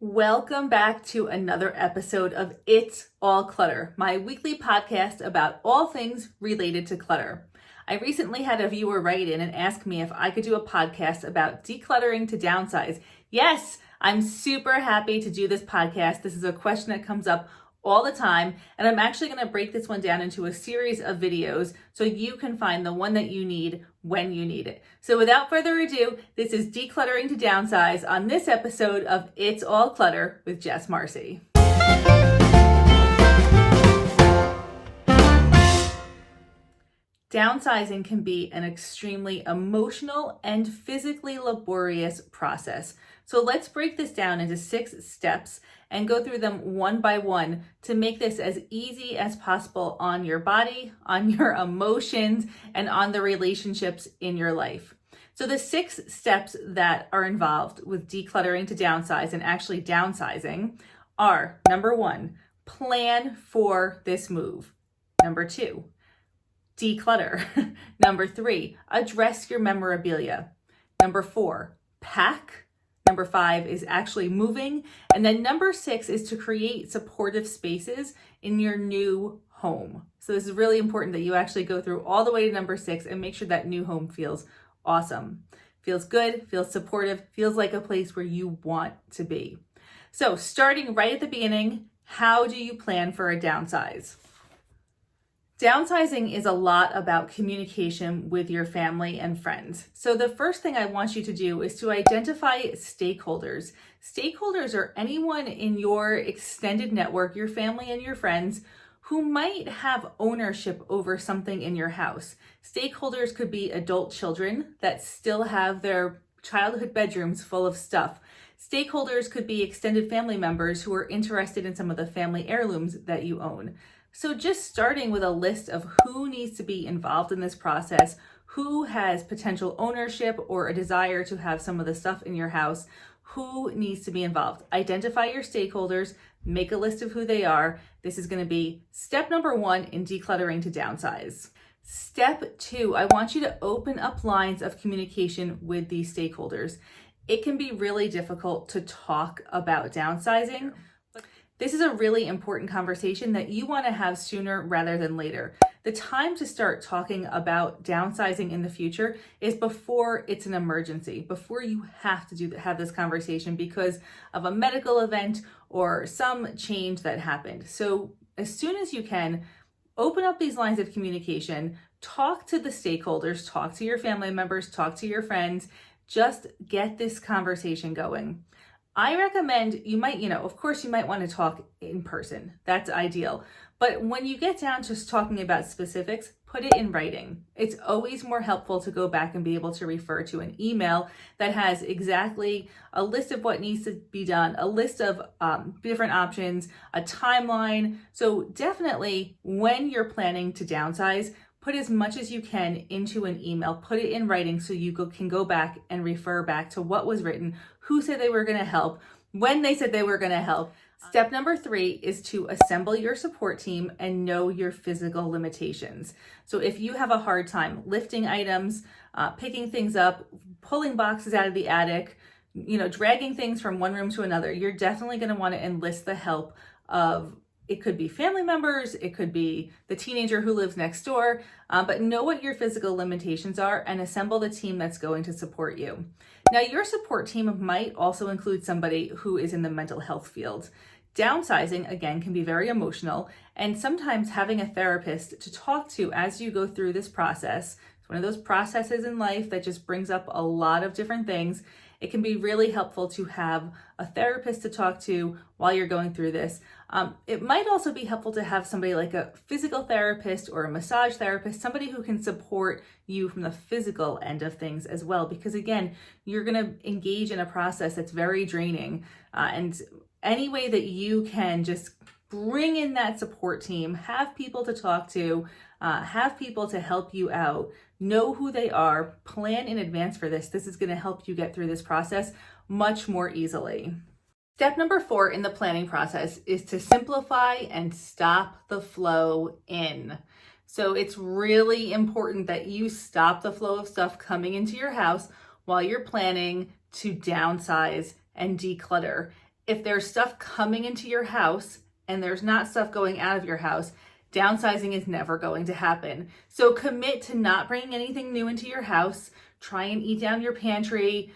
Welcome back to another episode of It's All Clutter, my weekly podcast about all things related to clutter. I recently had a viewer write in and ask me if I could do a podcast about decluttering to downsize. Yes, I'm super happy to do this podcast. This is a question that comes up all the time, and I'm actually going to break this one down into a series of videos so you can find the one that you need when you need it. So without further ado, this is Decluttering to Downsize on this episode of It's All Clutter with Jess Marcy. Downsizing can be an extremely emotional and physically laborious process. So let's break this down into 6 steps and go through them one by one to make this as easy as possible on your body, on your emotions, and on the relationships in your life. So the 6 steps that are involved with decluttering to downsize and actually downsizing are: number 1, plan for this move. Number 2, declutter. Number 3, address your memorabilia. Number 4, pack. Number 5 is actually moving. And then number 6 is to create supportive spaces in your new home. So this is really important that you actually go through all the way to number 6 and make sure that new home feels awesome, feels good, feels supportive, feels like a place where you want to be. So starting right at the beginning, how do you plan for a downsize? Downsizing is a lot about communication with your family and friends. So the first thing I want you to do is to identify stakeholders. Stakeholders are anyone in your extended network, your family and your friends, who might have ownership over something in your house. Stakeholders could be adult children that still have their childhood bedrooms full of stuff. Stakeholders could be extended family members who are interested in some of the family heirlooms that you own. So just starting with a list of who needs to be involved in this process, who has potential ownership or a desire to have some of the stuff in your house, who needs to be involved. Identify your stakeholders, make a list of who they are. This is going to be step number 1 in decluttering to downsize. Step 2, I want you to open up lines of communication with these stakeholders. It can be really difficult to talk about downsizing. This is a really important conversation that you want to have sooner rather than later. The time to start talking about downsizing in the future is before it's an emergency, before you have to have this conversation because of a medical event or some change that happened. So as soon as you can, open up these lines of communication, talk to the stakeholders, talk to your family members, talk to your friends, just get this conversation going. I recommend you might want to talk in person. That's ideal. But when you get down to talking about specifics, put it in writing. It's always more helpful to go back and be able to refer to an email that has exactly a list of what needs to be done, a list of different options, a timeline. So definitely when you're planning to downsize, put as much as you can into an email, put it in writing so you can go back and refer back to what was written, who said they were going to help, when they said they were going to help. Step number 3 is to assemble your support team and know your physical limitations. So if you have a hard time lifting items, picking things up, pulling boxes out of the attic, dragging things from one room to another, you're definitely going to want to enlist the help of, it could be family members, it could be the teenager who lives next door, but know what your physical limitations are and assemble the team that's going to support you. Now, your support team might also include somebody who is in the mental health field. Downsizing, again, can be very emotional, and sometimes having a therapist to talk to as you go through this process, it's one of those processes in life that just brings up a lot of different things. It can be really helpful to have a therapist to talk to while you're going through this. It might also be helpful to have somebody like a physical therapist or a massage therapist, somebody who can support you from the physical end of things as well, because again, you're going to engage in a process that's very draining. And any way that you can just bring in that support team, have people to talk to, have people to help you out, know who they are, plan in advance for this. This is going to help you get through this process much more easily. Step number 4 in the planning process is to simplify and stop the flow in. So it's really important that you stop the flow of stuff coming into your house while you're planning to downsize and declutter. If there's stuff coming into your house and there's not stuff going out of your house, downsizing is never going to happen. So commit to not bringing anything new into your house. Try and eat down your pantry.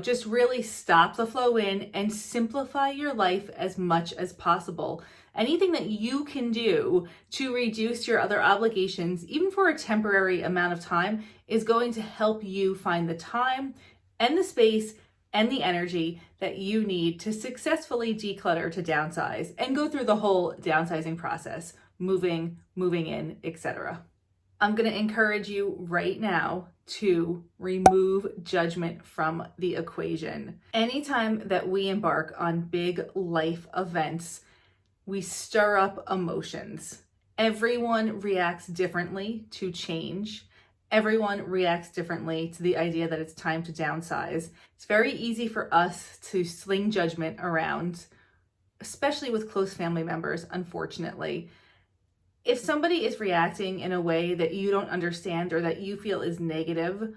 Just really stop the flow in and simplify your life as much as possible. Anything that you can do to reduce your other obligations, even for a temporary amount of time, is going to help you find the time and the space and the energy that you need to successfully declutter, to downsize, and go through the whole downsizing process, moving in, etc. I'm going to encourage you right now to remove judgment from the equation. Anytime that we embark on big life events, we stir up emotions. Everyone reacts differently to change. Everyone reacts differently to the idea that it's time to downsize. It's very easy for us to sling judgment around, especially with close family members, unfortunately. If somebody is reacting in a way that you don't understand or that you feel is negative,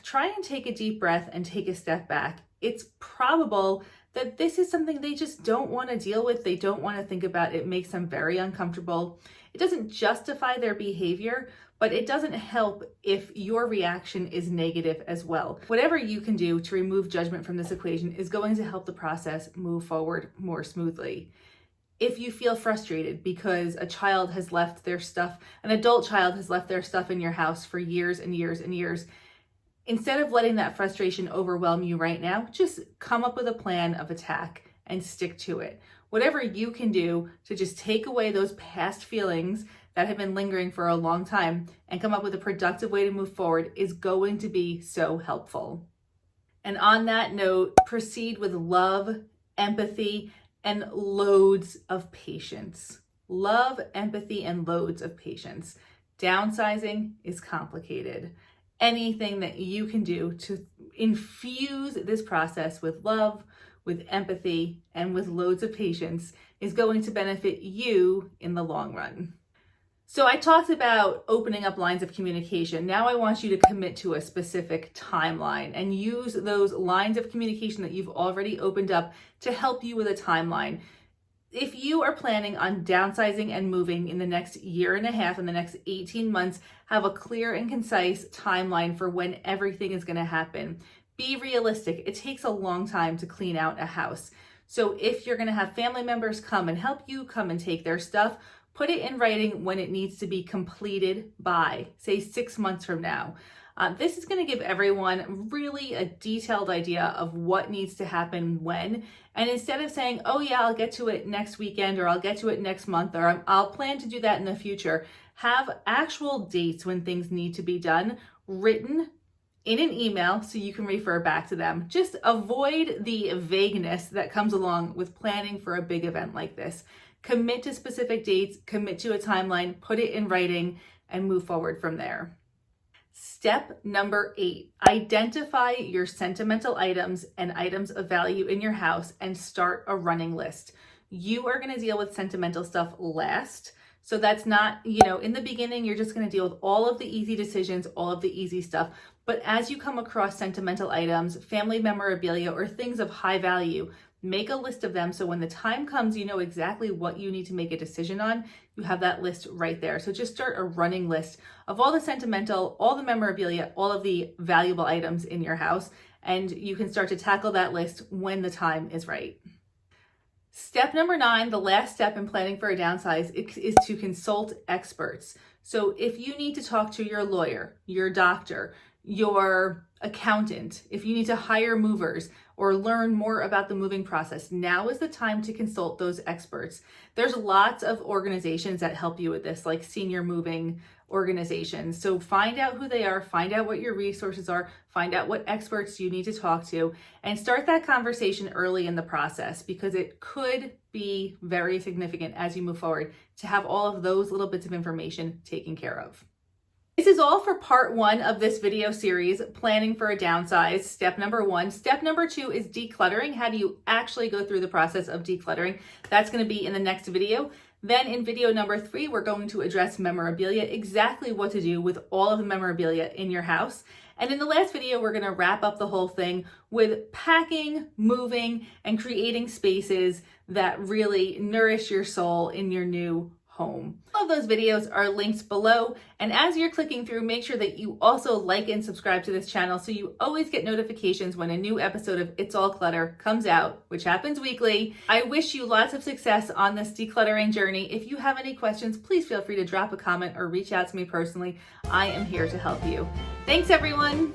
try and take a deep breath and take a step back. It's probable that this is something they just don't want to deal with. They don't want to think about. It makes them very uncomfortable. It doesn't justify their behavior, but it doesn't help if your reaction is negative as well. Whatever you can do to remove judgment from this equation is going to help the process move forward more smoothly. If you feel frustrated because a child has left their stuff, an adult child has left their stuff in your house for years and years and years, instead of letting that frustration overwhelm you right now, just come up with a plan of attack and stick to it. Whatever you can do to just take away those past feelings that have been lingering for a long time and come up with a productive way to move forward is going to be so helpful. And on that note, proceed with love, empathy, and loads of patience. Love, empathy, and loads of patience. Downsizing is complicated. Anything that you can do to infuse this process with love, with empathy, and with loads of patience is going to benefit you in the long run. So I talked about opening up lines of communication. Now I want you to commit to a specific timeline and use those lines of communication that you've already opened up to help you with a timeline. If you are planning on downsizing and moving in the next year and a half, in the next 18 months, have a clear and concise timeline for when everything is going to happen. Be realistic. It takes a long time to clean out a house. So if you're going to have family members come and help you, come and take their stuff, put it in writing when it needs to be completed by, say, 6 months from now. This is going to give everyone really a detailed idea of what needs to happen when. And instead of saying, oh yeah, I'll get to it next weekend, or I'll get to it next month, or I'll plan to do that in the future, have actual dates when things need to be done written in an email so you can refer back to them. Just avoid the vagueness that comes along with planning for a big event like this. Commit to specific dates, commit to a timeline, put it in writing, and move forward from there. Step number 8, identify your sentimental items and items of value in your house and start a running list. You are going to deal with sentimental stuff last. So that's not, in the beginning, you're just going to deal with all of the easy decisions, all of the easy stuff. But as you come across sentimental items, family memorabilia, or things of high value, make a list of them so when the time comes, you know exactly what you need to make a decision on. You have that list right there. So just start a running list of all the sentimental, all the memorabilia, all of the valuable items in your house, and you can start to tackle that list when the time is right. Step number 9, the last step in planning for a downsize, is to consult experts. So if you need to talk to your lawyer, your doctor, your accountant, if you need to hire movers or learn more about the moving process, now is the time to consult those experts. There's lots of organizations that help you with this, like senior moving organizations. So find out who they are, find out what your resources are, find out what experts you need to talk to, and start that conversation early in the process, because it could be very significant as you move forward to have all of those little bits of information taken care of. This is all for part 1 of this video series, planning for a downsize, step number 1. Step number 2 is decluttering. How do you actually go through the process of decluttering? That's going to be in the next video. Then in video number 3, we're going to address memorabilia, exactly what to do with all of the memorabilia in your house. And in the last video, we're going to wrap up the whole thing with packing, moving, and creating spaces that really nourish your soul in your new home. All of those videos are linked below, and as you're clicking through, make sure that you also like and subscribe to this channel so you always get notifications when a new episode of It's All Clutter comes out, which happens weekly. I wish you lots of success on this decluttering journey. If you have any questions, please feel free to drop a comment or reach out to me personally. I am here to help you. Thanks, everyone.